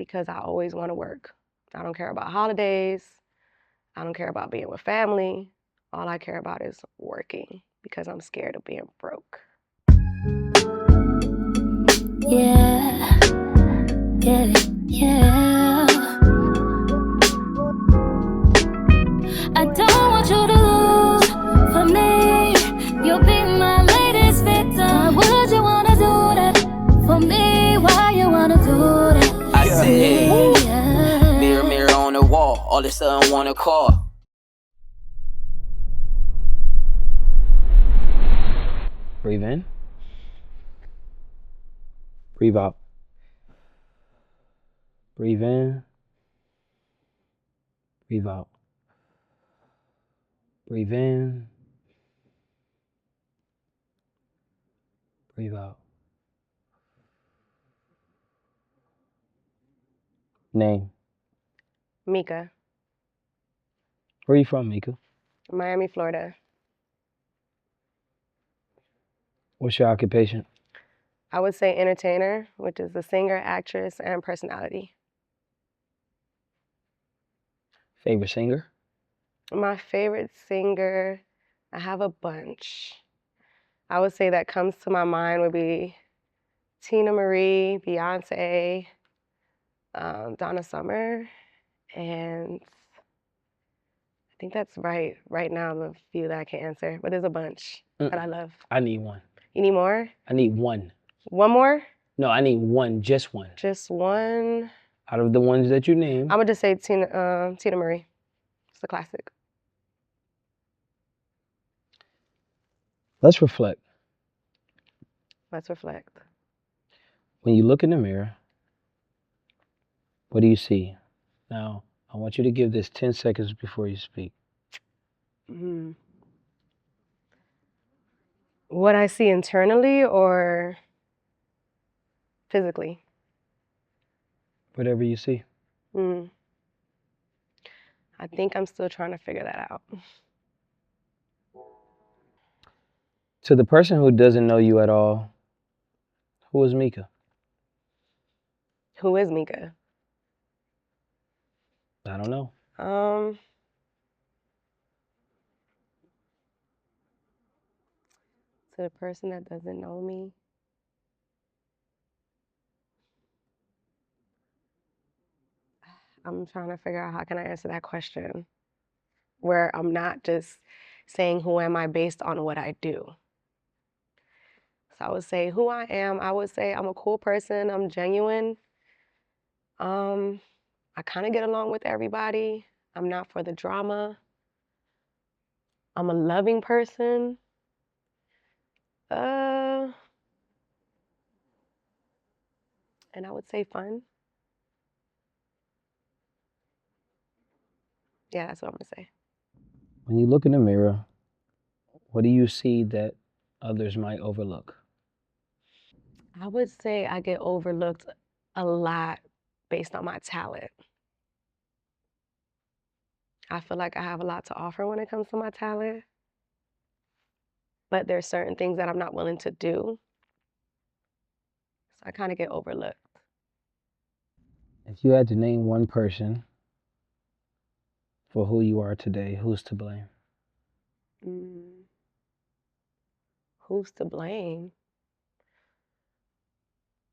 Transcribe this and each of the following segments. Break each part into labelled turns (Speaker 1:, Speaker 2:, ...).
Speaker 1: because I always want to work. I don't care about holidays. I don't care about being with family. All I care about is working because I'm scared of being broke.
Speaker 2: Yeah, yeah, yeah. I don't want you to lose for me. You'll be my latest victim. Why would you wanna do that for me? Why you wanna do that?
Speaker 3: I said, mirror, mirror on the wall. All of a sudden wanna call.
Speaker 4: Breathe in. Breathe out. Breathe in. Breathe out. Breathe in. Breathe out. Name.
Speaker 1: Mika,
Speaker 4: Where are you from, Mika?
Speaker 1: Miami, Florida.
Speaker 4: What's your occupation?
Speaker 1: I would say entertainer, which is a singer, actress, and personality.
Speaker 4: Favorite singer?
Speaker 1: My favorite singer, I have a bunch. I would say that comes to my mind would be Tina Marie, Beyonce, Donna Summer, and I think that's right now the few that I can answer, but there's a bunch that I love.
Speaker 4: I need one.
Speaker 1: You need more?
Speaker 4: I need one.
Speaker 1: One more?
Speaker 4: No, I need one, just one.
Speaker 1: Just one?
Speaker 4: Out of the ones that you named.
Speaker 1: I would just say Tina Marie. It's a classic.
Speaker 4: Let's reflect.
Speaker 1: Let's reflect.
Speaker 4: When you look in the mirror, what do you see? Now, I want you to give this 10 seconds before you speak.
Speaker 1: What I see internally or physically?
Speaker 4: Whatever you see.
Speaker 1: I think I'm still trying to figure that out.
Speaker 4: To the person who doesn't know you at all, who is Mika?
Speaker 1: Who is Mika?
Speaker 4: I don't know.
Speaker 1: To the person that doesn't know me, I'm trying to figure out how can I answer that question where I'm not just saying who am I based on what I do. So I would say who I am, I would say I'm a cool person, I'm genuine. I kind of get along with everybody. I'm not for the drama. I'm a loving person. And I would say fun. Yeah, that's what I'm gonna say.
Speaker 4: When you look in the mirror, what do you see that others might overlook?
Speaker 1: I would say I get overlooked a lot based on my talent. I feel like I have a lot to offer when it comes to my talent, but there's certain things that I'm not willing to do. So I kind of get overlooked.
Speaker 4: If you had to name one person for who you are today, who's to blame?
Speaker 1: Who's to blame?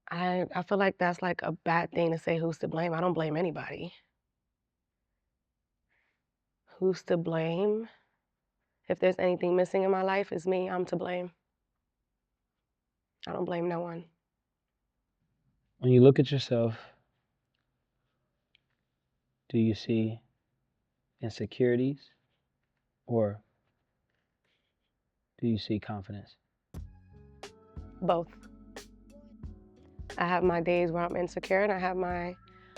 Speaker 1: I feel like that's like a bad thing to say who's to blame. I don't blame anybody. Who's to blame? If there's anything missing in my life, it's me. I'm to blame. I don't blame no one.
Speaker 4: When you look at yourself, do you see insecurities or do you see confidence?
Speaker 1: Both. I have my days where I'm insecure and I have my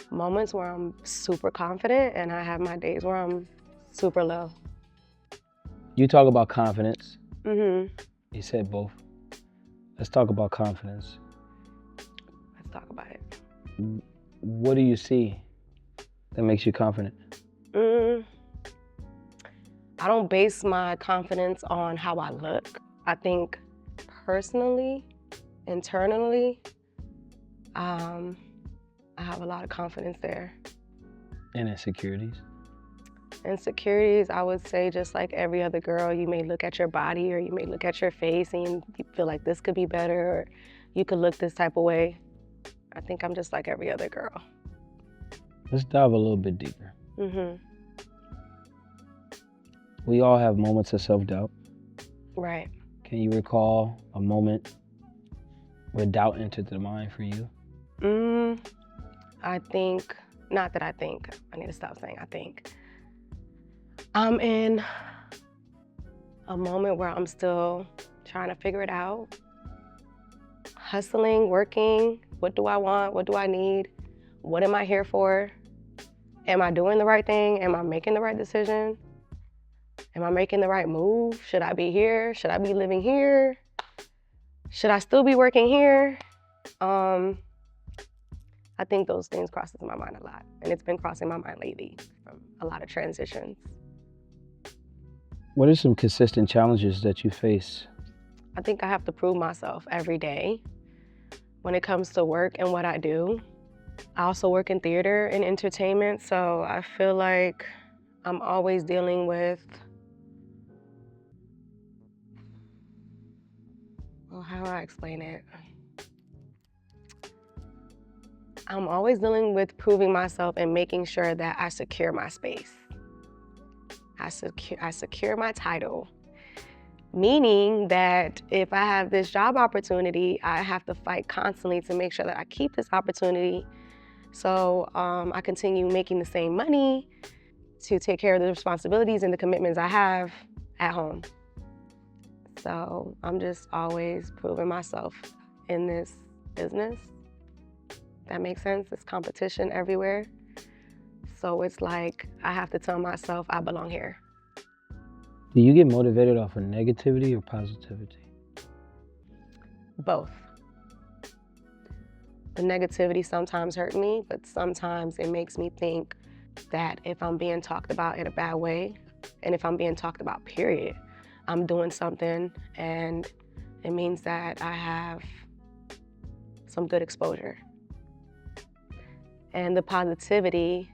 Speaker 1: moments where I'm super confident and I have my days where I'm super low.
Speaker 4: You talk about confidence.
Speaker 1: You
Speaker 4: said both. Let's talk about confidence.
Speaker 1: Let's talk about it.
Speaker 4: What do you see that makes you confident?
Speaker 1: I don't base my confidence on how I look. I think personally, internally, I I have a lot of confidence there.
Speaker 4: And insecurities?
Speaker 1: Insecurities, I would say just like every other girl, you may look at your body or you may look at your face and you feel like this could be better or you could look this type of way. I think I'm just like every other girl.
Speaker 4: Let's dive a little bit deeper.
Speaker 1: Mm-hmm.
Speaker 4: We all have moments of self-doubt.
Speaker 1: Right.
Speaker 4: Can you recall a moment where doubt entered the mind for you?
Speaker 1: I think, not that I think, I need to stop saying I think. I'm in a moment where I'm still trying to figure it out. Hustling, working, what do I want? What do I need? What am I here for? Am I doing the right thing? Am I making the right decision? Am I making the right move? Should I be here? Should I be living here? Should I still be working here? I think those things crosses my mind a lot, and it's been crossing my mind lately from a lot of transitions.
Speaker 4: What are some consistent challenges that you face?
Speaker 1: I think I have to prove myself every day when it comes to work and what I do. I also work in theater and entertainment, so I feel like I'm always dealing with, well, how do I explain it? I'm always dealing with proving myself and making sure that I secure my space. I secure my title, meaning that if I have this job opportunity, I have to fight constantly to make sure that I keep this opportunity. So I continue making the same money to take care of the responsibilities and the commitments I have at home. So I'm just always proving myself in this business. That makes sense. It's competition everywhere. So it's like I have to tell myself I belong here.
Speaker 4: Do you get motivated off of negativity or positivity?
Speaker 1: Both. The negativity sometimes hurts me, but sometimes it makes me think that if I'm being talked about in a bad way, and if I'm being talked about, period, I'm doing something and it means that I have some good exposure. And the positivity,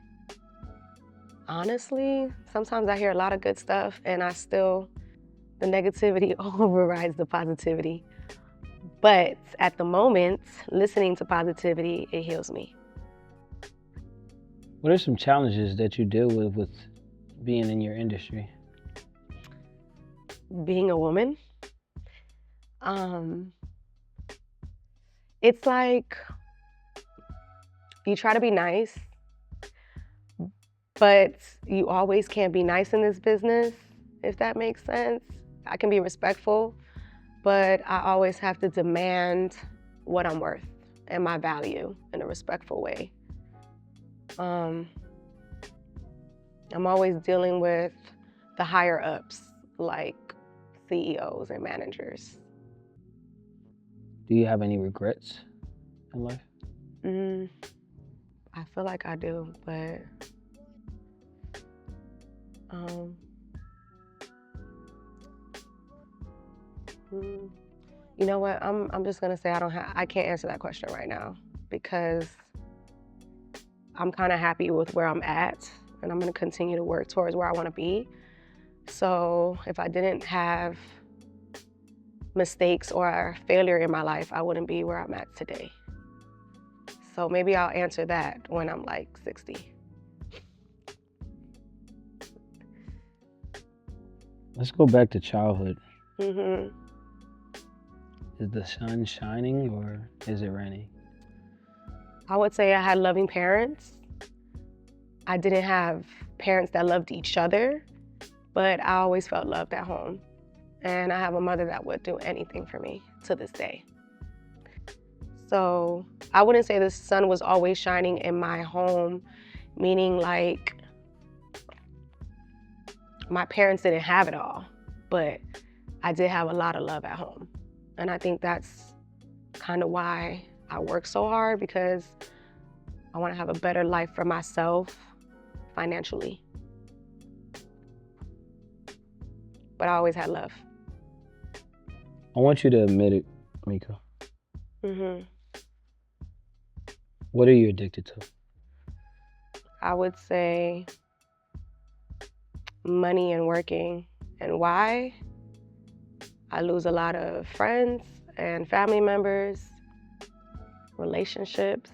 Speaker 1: honestly, sometimes I hear a lot of good stuff and the negativity overrides the positivity. But at the moment, listening to positivity, it heals me.
Speaker 4: What are some challenges that you deal with being in your industry?
Speaker 1: Being a woman, it's like you try to be nice, but you always can't be nice in this business, if that makes sense. I can be respectful, but I always have to demand what I'm worth and my value in a respectful way. I'm always dealing with the higher ups, like CEOs and managers.
Speaker 4: Do you have any regrets in life?
Speaker 1: I feel like I do, but you know what? I'm just gonna say I can't answer that question right now because I'm kind of happy with where I'm at, and I'm gonna continue to work towards where I want to be. So if I didn't have mistakes or failure in my life, I wouldn't be where I'm at today. So maybe I'll answer that when I'm like 60.
Speaker 4: Let's go back to childhood.
Speaker 1: Mm-hmm.
Speaker 4: Is the sun shining or is it raining?
Speaker 1: I would say I had loving parents. I didn't have parents that loved each other, but I always felt loved at home. And I have a mother that would do anything for me to this day. So I wouldn't say the sun was always shining in my home, meaning like my parents didn't have it all, but I did have a lot of love at home. And I think that's kind of why I work so hard, because I want to have a better life for myself financially. But I always had love.
Speaker 4: I want you to admit it, Mika.
Speaker 1: Mm-hmm.
Speaker 4: What are you addicted to?
Speaker 1: I would say money and working. And why? I lose a lot of friends and family members, relationships,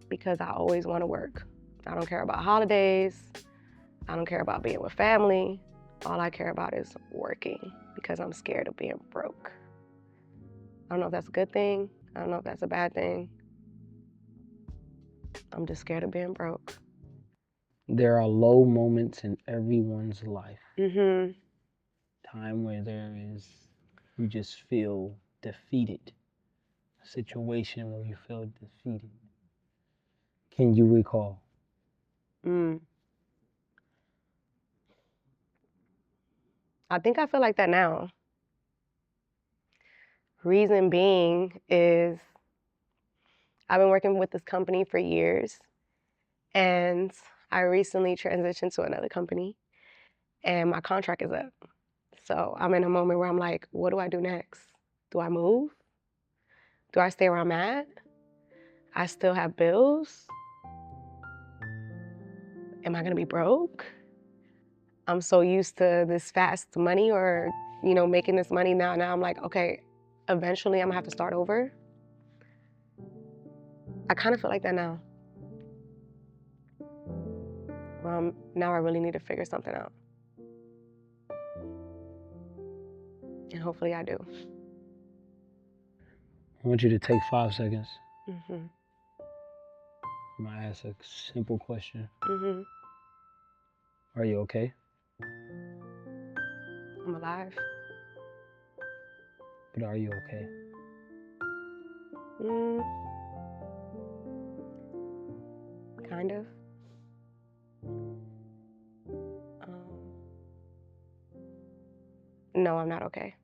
Speaker 1: because I always want to work. I don't care about holidays. I don't care about being with family. All I care about is working because I'm scared of being broke. I don't know if that's a good thing. I don't know if that's a bad thing. I'm just scared of being broke.
Speaker 4: There are low moments in everyone's life.
Speaker 1: Mm-hmm.
Speaker 4: Time where you just feel defeated. A situation where you feel defeated. Can you recall?
Speaker 1: I think I feel like that now. Reason being is I've been working with this company for years, and I recently transitioned to another company, and my contract is up. So I'm in a moment where I'm like, what do I do next? Do I move? Do I stay where I'm at? I still have bills. Am I gonna be broke? I'm so used to this fast money or, making this money now. Now I'm like, okay, eventually I'm gonna have to start over. I kind of feel like that now. Now I really need to figure something out. And hopefully I do.
Speaker 4: I want you to take 5 seconds.
Speaker 1: Mm-hmm.
Speaker 4: I'm gonna ask a simple question.
Speaker 1: Mm-hmm.
Speaker 4: Are you okay?
Speaker 1: I'm alive.
Speaker 4: But are you okay?
Speaker 1: Kind of. No, I'm not okay.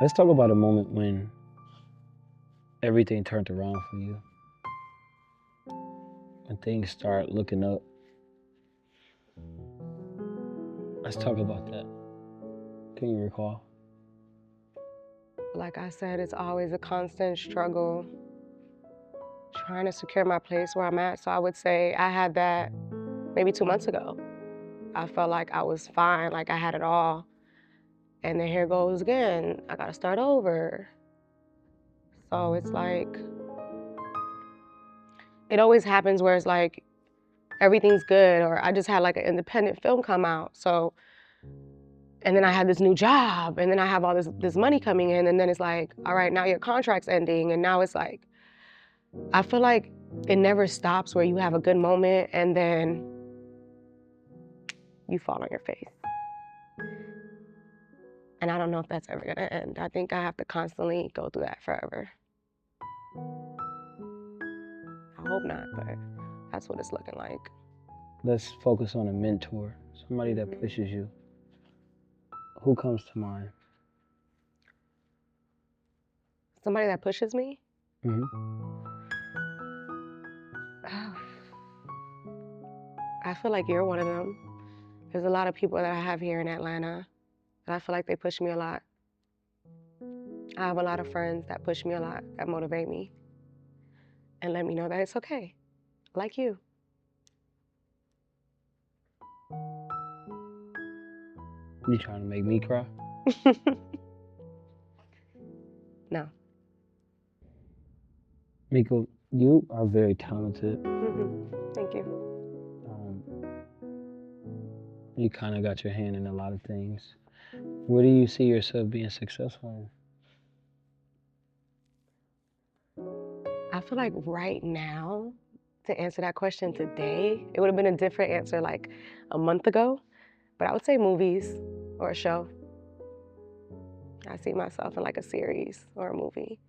Speaker 4: Let's talk about a moment when everything turned around for you. When things start looking up. Let's talk about that. Can you recall?
Speaker 1: Like I said, it's always a constant struggle trying to secure my place where I'm at. So I would say I had that maybe 2 months ago. I felt like I was fine, like I had it all. And then here goes again. I gotta start over. So it's like, it always happens where it's like everything's good, or I just had like an independent film come out. So, and then I had this new job, and then I have all this money coming in, and then it's like, all right, now your contract's ending, and now it's like, I feel like it never stops where you have a good moment and then you fall on your face. And I don't know if that's ever gonna end. I think I have to constantly go through that forever. I hope not, but that's what it's looking like.
Speaker 4: Let's focus on a mentor, somebody that pushes you. Who comes to mind?
Speaker 1: Somebody that pushes me?
Speaker 4: Mm-hmm.
Speaker 1: I feel like you're one of them. There's a lot of people that I have here in Atlanta that I feel like they push me a lot. I have a lot of friends that push me a lot, that motivate me and let me know that it's okay, like you.
Speaker 4: You trying to make me cry?
Speaker 1: No.
Speaker 4: Mika, you are very talented.
Speaker 1: Thank you.
Speaker 4: You kind of got your hand in a lot of things. Where do you see yourself being successful in?
Speaker 1: I feel like right now, to answer that question today, it would have been a different answer like a month ago, but I would say movies or a show. I see myself in like a series or a movie,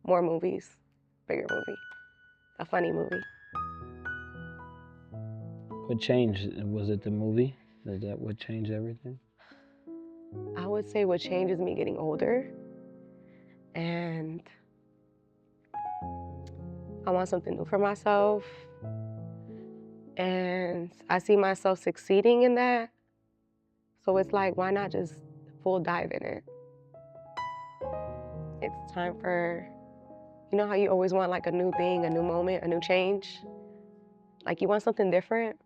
Speaker 1: more movies, bigger movie, a funny movie.
Speaker 4: What changed? Was it the movie? Is that what changed everything?
Speaker 1: I would say what changes me getting older, and I want something new for myself, and I see myself succeeding in that. So it's like, why not just full dive in it? It's time for, You know how you always want like a new thing, a new moment, a new change? Like you want something different?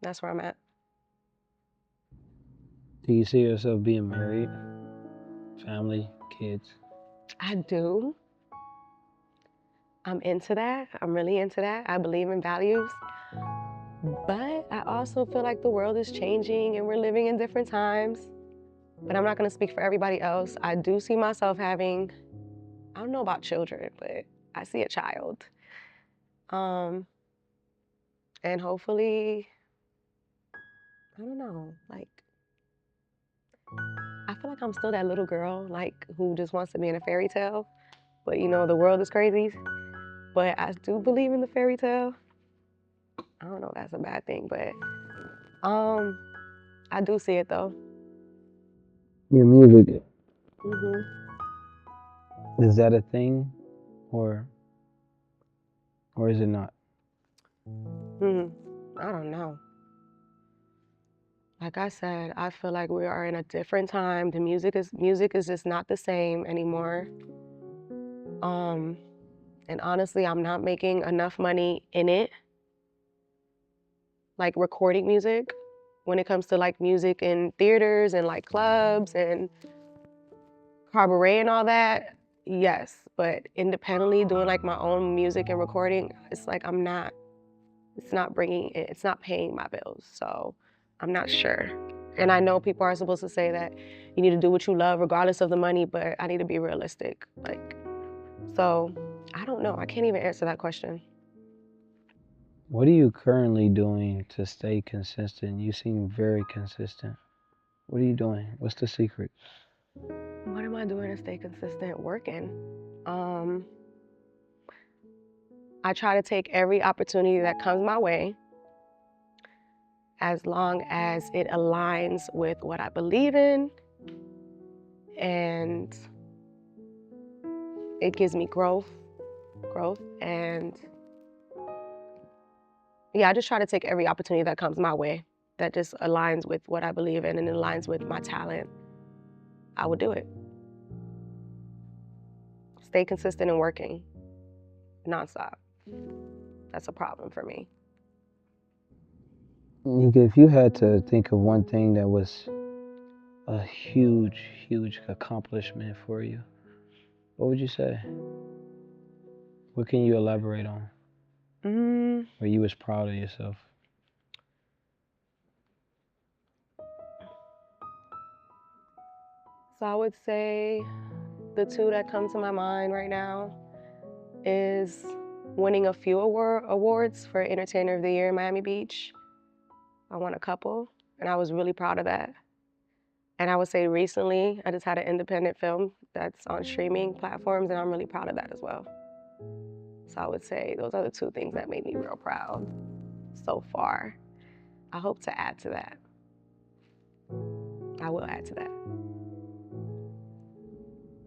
Speaker 1: That's where I'm at.
Speaker 4: Do you see yourself being married? Family, kids?
Speaker 1: I do. I'm into that. I'm really into that. I believe in values. But I also feel like the world is changing and we're living in different times. But I'm not going to speak for everybody else. I do see myself having, I don't know about children, but I see a child. And hopefully, I don't know, like, I feel like I'm still that little girl, like, who just wants to be in a fairy tale. But you know, the world is crazy. But I do believe in the fairy tale. I don't know if that's a bad thing, but I do see it though.
Speaker 4: Your music,
Speaker 1: Mhm.
Speaker 4: is that a thing, or is it not?
Speaker 1: I don't know. Like I said, I feel like we are in a different time. The music is just not the same anymore. And honestly, I'm not making enough money in it, like recording music, when it comes to like music in theaters and like clubs and cabaret and all that. Yes, but independently doing like my own music and recording, it's like it's not it's not paying my bills. So I'm not sure. And I know people are supposed to say that you need to do what you love regardless of the money, but I need to be realistic. Like, so I don't know. I can't even answer that question.
Speaker 4: What are you currently doing to stay consistent? You seem very consistent. What are you doing? What's the secret?
Speaker 1: What am I doing to stay consistent? Working. I try to take every opportunity that comes my way as long as it aligns with what I believe in and it gives me growth. And yeah, I just try to take every opportunity that comes my way that just aligns with what I believe in and aligns with my talent. I would do it. Stay consistent and working nonstop. That's a problem for me.
Speaker 4: Nika, if you had to think of one thing that was a huge, huge accomplishment for you, what would you say? What can you elaborate on? Where you was proud of yourself?
Speaker 1: So I would say the two that come to my mind right now is winning a few awards for Entertainer of the Year in Miami Beach. I won a couple, and I was really proud of that. And I would say recently, I just had an independent film that's on streaming platforms, and I'm really proud of that as well. So I would say those are the two things that made me real proud so far. I hope to add to that. I will add to that.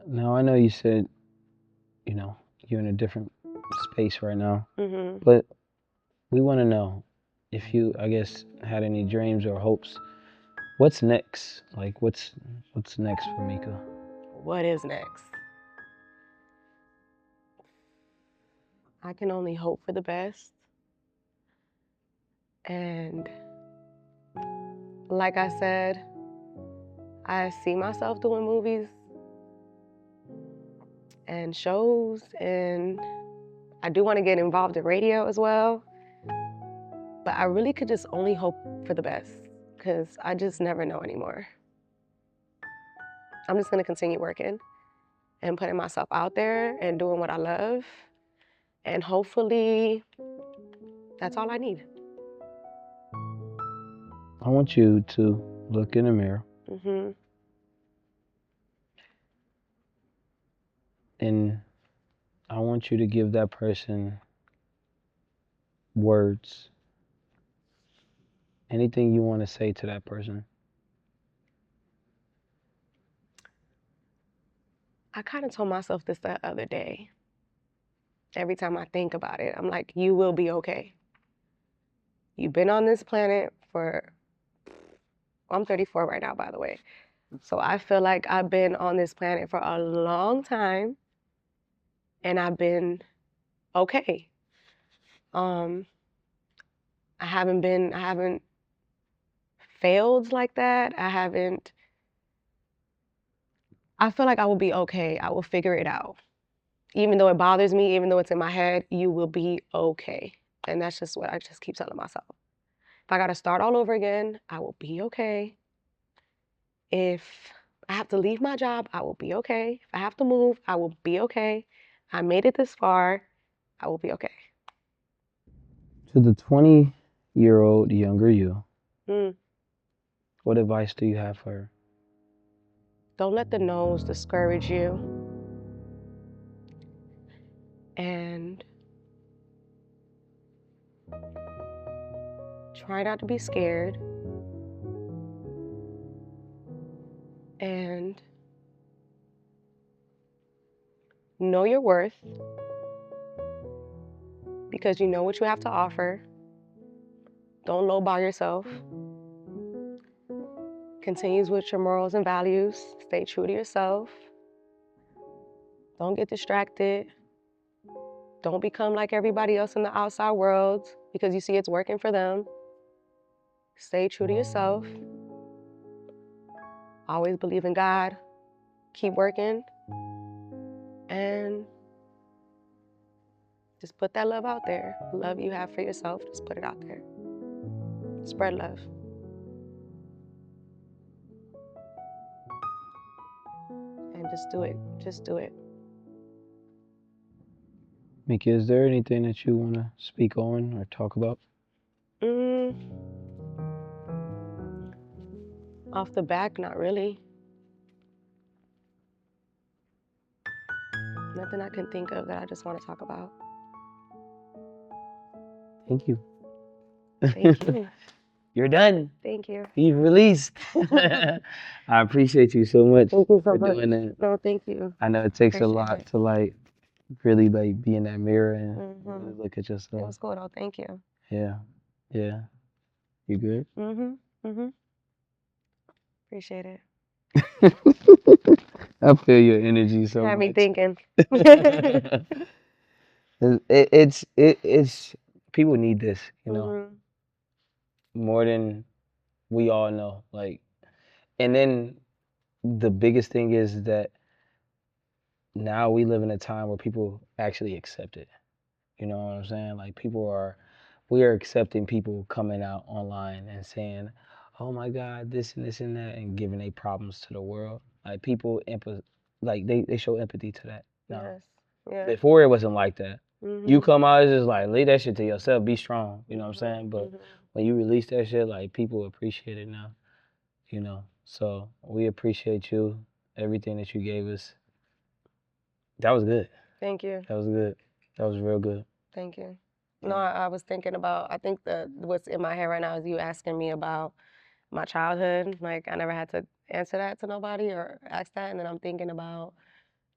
Speaker 4: Now, I know you said, you're in a different space right now,
Speaker 1: Mm-hmm.
Speaker 4: but we want to know if you, I guess, had any dreams or hopes. What's next? Like, what's next for Mika?
Speaker 1: What is next? I can only hope for the best. And like I said, I see myself doing movies and shows, and I do want to get involved in radio as well. But I really could just only hope for the best because I just never know anymore. I'm just going to continue working and putting myself out there and doing what I love. And hopefully, that's all I need.
Speaker 4: I want you to look in the mirror and I want you to give that person words. Anything you want to say to that person.
Speaker 1: I kind of told myself this the other day. Every time I think about it, I'm like, you will be okay. You've been on this planet I'm 34 right now, by the way. So I feel like I've been on this planet for a long time. and I've been okay. I haven't failed like that. I feel like I will be okay. I will figure it out. Even though it bothers me, even though it's in my head, you will be okay. And that's just what I just keep telling myself. If I got to start all over again, I will be okay. If I have to leave my job, I will be okay. If I have to move, I will be okay. I made it this far, I will be okay.
Speaker 4: To the 20-year-old younger you,
Speaker 1: Mm.
Speaker 4: what advice do you have for her?
Speaker 1: Don't let the no's discourage you. And try not to be scared. And know your worth, because you know what you have to offer. Don't lowball yourself. Continue with your morals and values. Stay true to yourself. Don't get distracted. Don't become like everybody else in the outside world because you see it's working for them. Stay true to yourself. Always believe in God. Keep working. And just put that love out there. The love you have for yourself, just put it out there. Spread love. And just do it. Just do it.
Speaker 4: Mika, is there anything that you want to speak on or talk about?
Speaker 1: Off the back, not really. Nothing I can think of that I just want to talk about.
Speaker 4: Thank you.
Speaker 1: Thank you.
Speaker 4: You're done.
Speaker 1: Thank you.
Speaker 4: You've released. I appreciate you so much
Speaker 1: Thank you so
Speaker 4: for
Speaker 1: much.
Speaker 4: doing that.
Speaker 1: No, thank you.
Speaker 4: I know it takes a
Speaker 1: Appreciate
Speaker 4: lot
Speaker 1: it.
Speaker 4: to like really like be in that mirror and really look at
Speaker 1: It
Speaker 4: yourself.
Speaker 1: was cool though. Thank you.
Speaker 4: Yeah. Yeah. You good?
Speaker 1: Appreciate it.
Speaker 4: I feel your energy so
Speaker 1: Had
Speaker 4: much.
Speaker 1: me thinking.
Speaker 4: It's people need this, you know, more than we all know. Like, and then the biggest thing is that now we live in a time where people actually accept it. You know what I'm saying? Like we are accepting people coming out online and saying, "Oh my God, this and this and that," and giving their problems to the world. Like people, like they show empathy to that now.
Speaker 1: Yes. Yeah.
Speaker 4: Before it wasn't like that. You come out, it's just like leave that shit to yourself. Be strong. You know what I'm saying? But when you release that shit, like people appreciate it now. You know. So we appreciate you, everything that you gave us. That was good.
Speaker 1: Thank you.
Speaker 4: That was good. That was real good.
Speaker 1: Thank you. No, I was thinking about, I think what's in my head right now is you asking me about my childhood. Like, I never had to answer that to nobody or ask that. And then I'm thinking about,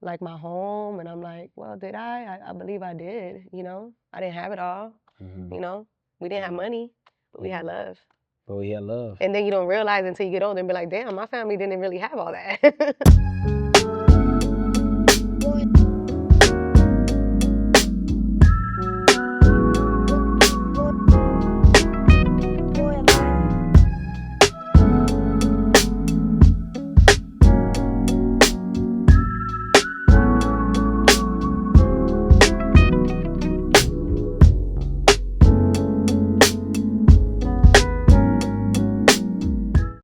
Speaker 1: like, my home. And I'm like, well, did I? I believe I did, you know? I didn't have it all, you know? We didn't have money, but we had love.
Speaker 4: But we had love.
Speaker 1: And then you don't realize until you get older and be like, damn, my family didn't really have all that.